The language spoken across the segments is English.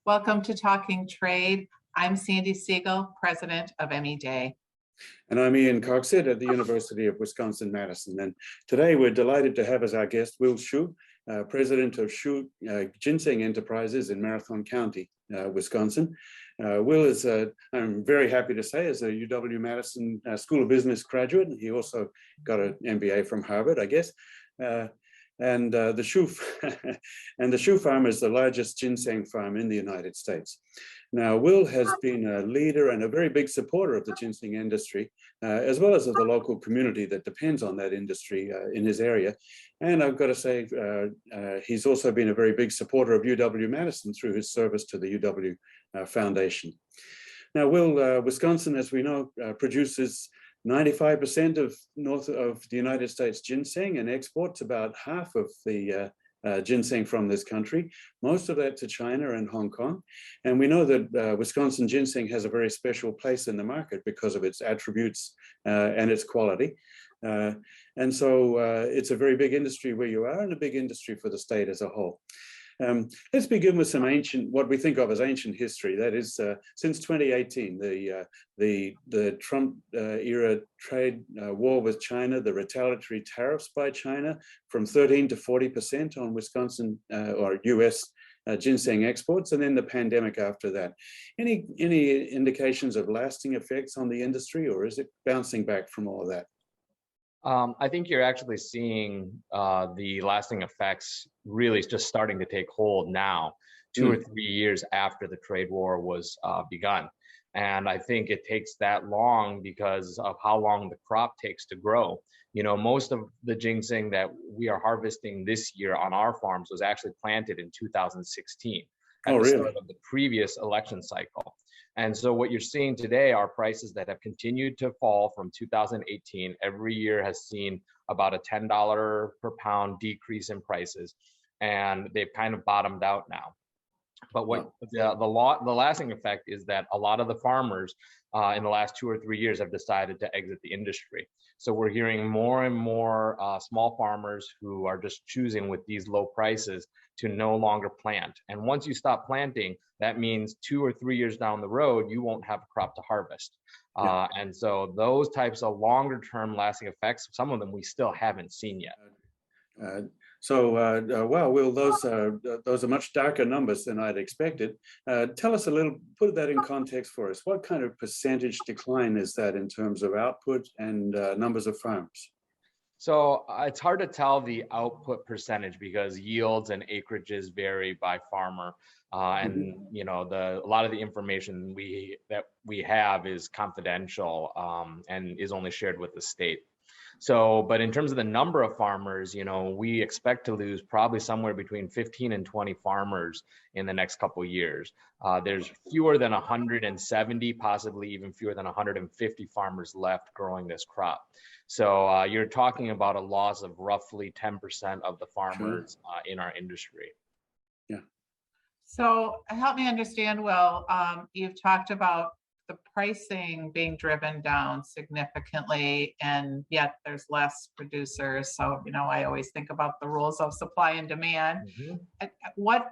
Welcome to Talking Trade. I'm Sandi Siegel, president of MEJ. And I'm Ian Coxhead at the University of Wisconsin-Madison. And today we're delighted to have as our guest Will Hsu, president of Hsu Ginseng Enterprises in Marathon County, Wisconsin. Will is, I'm very happy to say, is a UW-Madison School of Business graduate. He also got an MBA from Harvard, I guess. And the Hsu farm is the largest ginseng farm in the United States. Now, Will has been a leader and a very big supporter of the ginseng industry, as well as of the local community that depends on that industry in his area. And I've got to say, he's also been a very big supporter of UW-Madison through his service to the UW Foundation. Now, Will, Wisconsin, as we know, produces 95% of north of the United States ginseng and exports about half of the ginseng from this country, most of that to China and Hong Kong. And we know that Wisconsin ginseng has a very special place in the market because of its attributes and its quality. And so it's a very big industry where you are and a big industry for the state as a whole. Let's begin with some what we think of as ancient history. That is, since 2018, the Trump era trade war with China, the retaliatory tariffs by China from 13 to 40% on Wisconsin or US ginseng exports, and then the pandemic after that. Any indications of lasting effects on the industry, or is it bouncing back from all of that? I think you're actually seeing the lasting effects really just starting to take hold now, 2 or 3 years after the trade war was begun. And I think it takes that long because of how long the crop takes to grow. You know, most of the ginseng that we are harvesting this year on our farms was actually planted in 2016 at the start of the previous election cycle. And so what you're seeing today are prices that have continued to fall from 2018. Every year has seen about a $10 per pound decrease in prices, and they've kind of bottomed out now. But what the lasting effect is that a lot of the farmers in the last 2 or 3 years have decided to exit the industry. So we're hearing more and more small farmers who are just choosing with these low prices to no longer plant. And once you stop planting, that means 2 or 3 years down the road, you won't have a crop to harvest. And so those types of longer term lasting effects, some of them we still haven't seen yet. Wow, Will, those are much darker numbers than I'd expected. Tell us a little, put that in context for us. What kind of percentage decline is that in terms of output and numbers of farms? So it's hard to tell the output percentage because yields and acreages vary by farmer. And you know, a lot of the information that we have is confidential and is only shared with the state. So, but in terms of the number of farmers, you know, we expect to lose probably somewhere between 15 and 20 farmers in the next couple of years. There's fewer than 170, possibly even fewer than 150 farmers left growing this crop. So you're talking about a loss of roughly 10% of the farmers in our industry. Yeah. So help me understand, Will, you've talked about the pricing being driven down significantly, and yet there's less producers. So, you know, I always think about the rules of supply and demand. What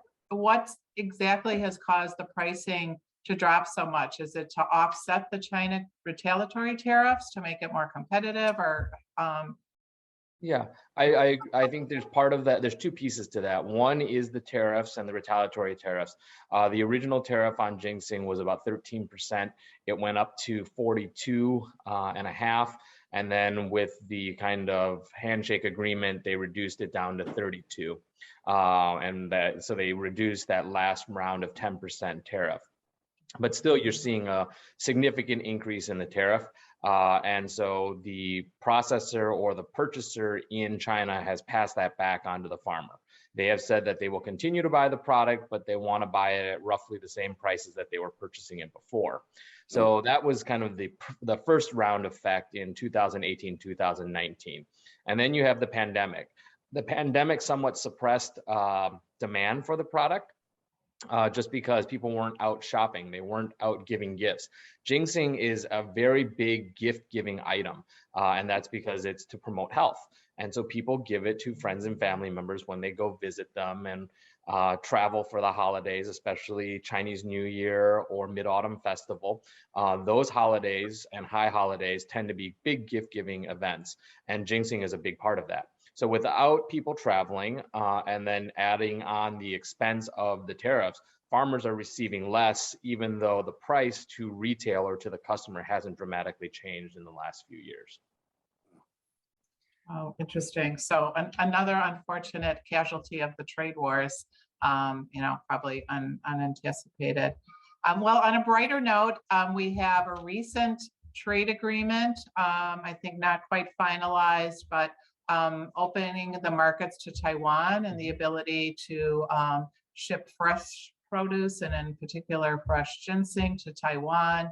exactly has caused the pricing to drop so much? Is it to offset the China retaliatory tariffs to make it more competitive, or? Yeah, I think there's part of that. There's two pieces to that. One is the tariffs and the retaliatory tariffs. The original tariff on ginseng was about 13%. It went up to 42.5%. And then with the kind of handshake agreement, they reduced it down to 32. So they reduced that last round of 10% tariff. But still, you're seeing a significant increase in the tariff. And so the processor or the purchaser in China has passed that back onto the farmer. They have said that they will continue to buy the product, but they want to buy it at roughly the same prices that they were purchasing it before. So that was kind of the first round effect in 2018, 2019. And then you have the pandemic. The pandemic somewhat suppressed demand for the product. Just because people weren't out shopping, they weren't out giving gifts. Ginseng is a very big gift-giving item, and that's because it's to promote health. And so people give it to friends and family members when they go visit them. And travel for the holidays, especially Chinese New Year or Mid-Autumn Festival. Those holidays and high holidays tend to be big gift-giving events, and ginseng is a big part of that. So without people traveling and then adding on the expense of the tariffs, farmers are receiving less, even though the price to retail or to the customer hasn't dramatically changed in the last few years. Oh, interesting. So another unfortunate casualty of the trade wars, probably unanticipated. Well, on a brighter note, we have a recent trade agreement, I think not quite finalized, but opening the markets to Taiwan and the ability to ship fresh produce and in particular fresh ginseng to Taiwan,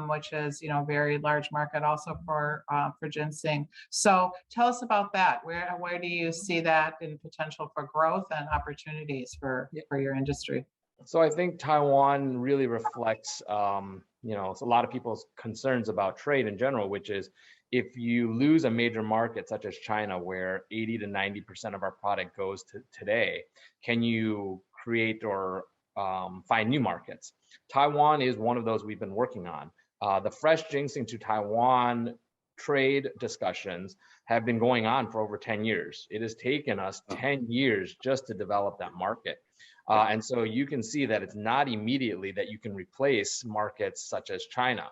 which is a very large market also for ginseng. So tell us about that. Where do you see that in potential for growth and opportunities for your industry? So I think Taiwan really reflects it's a lot of people's concerns about trade in general, which is if you lose a major market such as China, where 80 to 90% of our product goes to today, can you create or find new markets? Taiwan is one of those we've been working on. The fresh ginseng to Taiwan trade discussions have been going on for over 10 years. It has taken us 10 years just to develop that market. And so you can see that it's not immediately that you can replace markets such as China.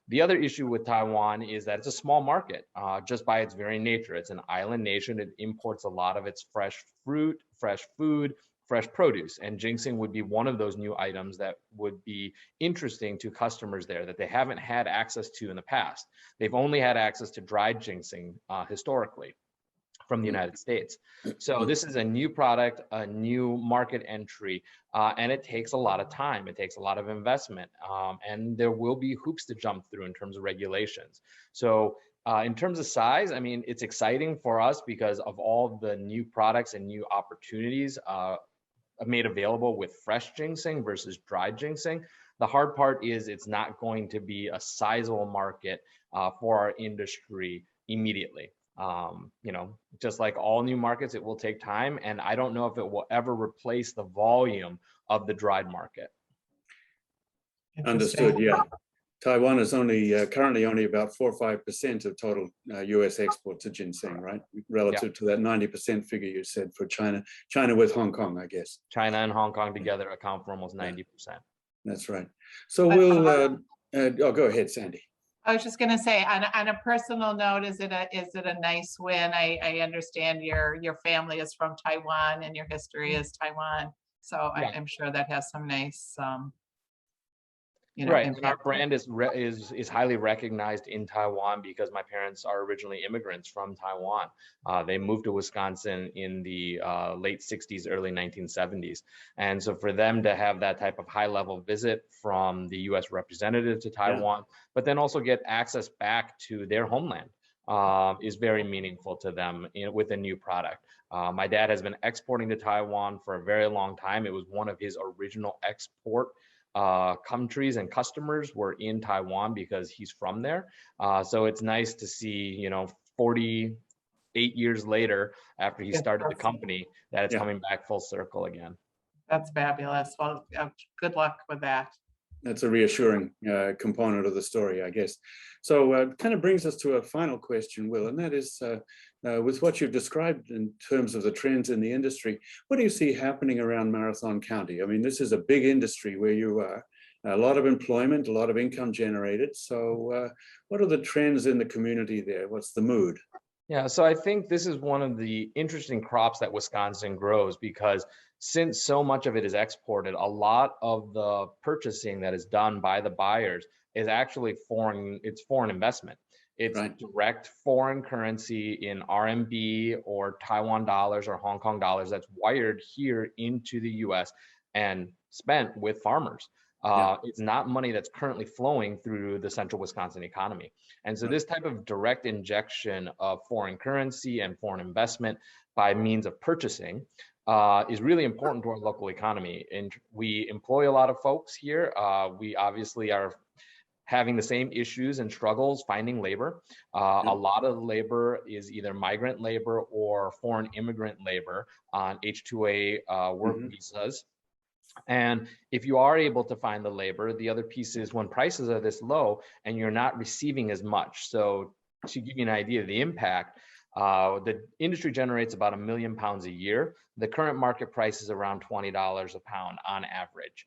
The other issue with Taiwan is that it's a small market, just by its very nature. It's an island nation. It imports a lot of its fresh fruit, fresh food, fresh produce, and ginseng would be one of those new items that would be interesting to customers there that they haven't had access to in the past. They've only had access to dried ginseng historically from the United States. So this is a new product, a new market entry, and it takes a lot of time. It takes a lot of investment, and there will be hoops to jump through in terms of regulations. So in terms of size, I mean, it's exciting for us because of all the new products and new opportunities made available with fresh ginseng versus dried ginseng. The hard part is it's not going to be a sizable market for our industry immediately. Just like all new markets, it will take time, and I don't know if it will ever replace the volume of the dried market. Understood. Yeah. Taiwan is currently only about 4 or 5% of total U.S. exports of ginseng, right? Relative to that 90% figure you said for China. China with Hong Kong, I guess. China and Hong Kong together account for almost 90%. That's right. So we'll go ahead, Sandi. I was just going to say, on a personal note, is it a nice win? I understand your family is from Taiwan and your history is Taiwan, so I'm sure that has some nice. Right, and our brand is highly recognized in Taiwan because my parents are originally immigrants from Taiwan. They moved to Wisconsin in the late 60s, early 1970s. And so for them to have that type of high-level visit from the U.S. representative to Taiwan, but then also get access back to their homeland is very meaningful to them with a new product. My dad has been exporting to Taiwan for a very long time. It was one of his original export countries and customers were in Taiwan because he's from there. So it's nice to see, 48 years later after he started the company, that it's coming back full circle again. That's fabulous. Well, good luck with that. That's a reassuring component of the story, I guess. So it kind of brings us to a final question, Will, and that is with what you've described in terms of the trends in the industry, what do you see happening around Marathon County? I mean, this is a big industry where you are, a lot of employment, a lot of income generated. So what are the trends in the community there? What's the mood? Yeah, so I think this is one of the interesting crops that Wisconsin grows because since so much of it is exported, a lot of the purchasing that is done by the buyers is actually foreign investment. It's direct foreign currency in RMB or Taiwan dollars or Hong Kong dollars that's wired here into the US and spent with farmers. It's not money that's currently flowing through the central Wisconsin economy. And so this type of direct injection of foreign currency and foreign investment by means of purchasing is really important to our local economy. And we employ a lot of folks here. We obviously are having the same issues and struggles finding labor. A lot of labor is either migrant labor or foreign immigrant labor on H-2A work visas. And if you are able to find the labor, the other piece is when prices are this low and you're not receiving as much. So to give you an idea of the impact, the industry generates about 1 million pounds a year. The current market price is around $20 a pound on average.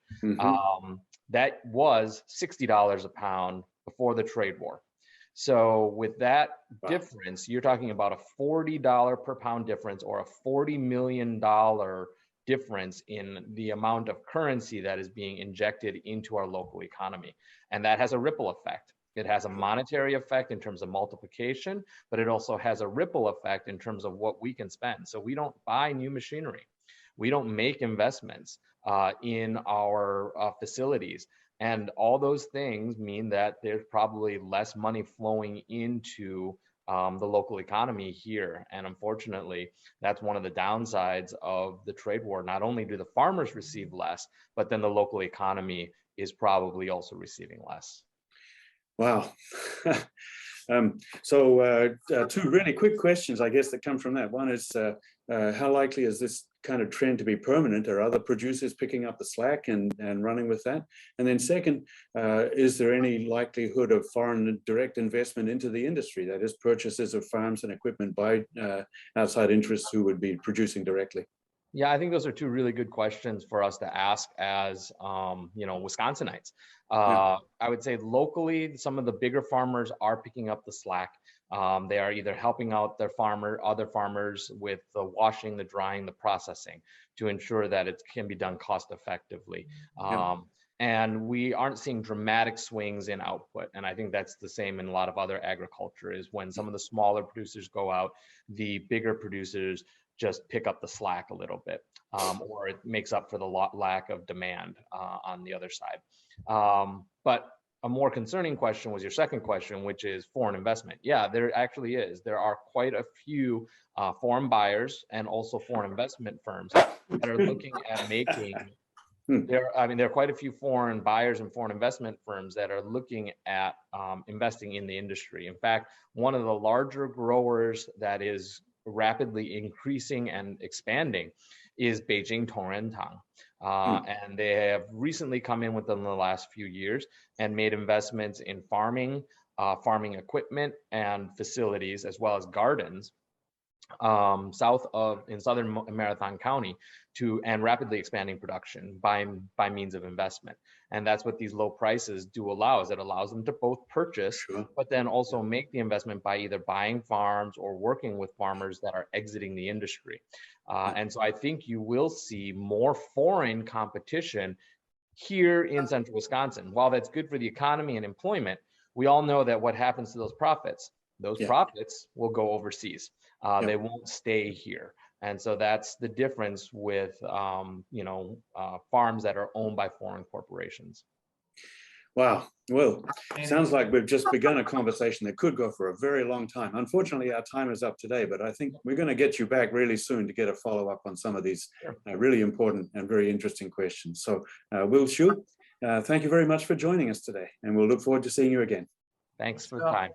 That was $60 a pound before the trade war. So with that difference, you're talking about a $40 per pound difference, or a $40 million difference in the amount of currency that is being injected into our local economy. And that has a ripple effect. It has a monetary effect in terms of multiplication, but it also has a ripple effect in terms of what we can spend. So we don't buy new machinery. We don't make investments in our facilities. And all those things mean that there's probably less money flowing into the local economy here. And unfortunately, that's one of the downsides of the trade war. Not only do the farmers receive less, but then the local economy is probably also receiving less. Wow. Two really quick questions, I guess, that come from that. One is, how likely is this kind of trend to be permanent? Are other producers picking up the slack and running with that? And then second, is there any likelihood of foreign direct investment into the industry, that is purchases of farms and equipment by outside interests who would be producing directly? Yeah, I think those are two really good questions for us to ask as, Wisconsinites. I would say locally, some of the bigger farmers are picking up the slack. They are either helping out their other farmers with the washing, the drying, the processing to ensure that it can be done cost effectively. And we aren't seeing dramatic swings in output. And I think that's the same in a lot of other agriculture, is when some of the smaller producers go out, the bigger producers just pick up the slack a little bit, or it makes up for the lack of demand on the other side. But a more concerning question was your second question, which is foreign investment. Yeah, there actually is. There are quite a few foreign buyers and also foreign investment firms that are looking at making. There are quite a few foreign buyers and foreign investment firms that are looking at investing in the industry. In fact, one of the larger growers that is rapidly increasing and expanding is Beijing Tongrentang. And they have recently come in within the last few years and made investments in farming, farming equipment and facilities, as well as gardens in southern Marathon County, and rapidly expanding production by means of investment. And that's what these low prices do allow, is it allows them to both purchase, but then also make the investment by either buying farms or working with farmers that are exiting the industry. And so I think you will see more foreign competition here in central Wisconsin. While that's good for the economy and employment, we all know that what happens to those profits will go overseas. They won't stay here. And so that's the difference with farms that are owned by foreign corporations. Wow. Well, sounds like we've just begun a conversation that could go for a very long time. Unfortunately, our time is up today, but I think we're going to get you back really soon to get a follow-up on some of these really important and very interesting questions. So, Will Hsu, thank you very much for joining us today, and we'll look forward to seeing you again. Thanks for the time.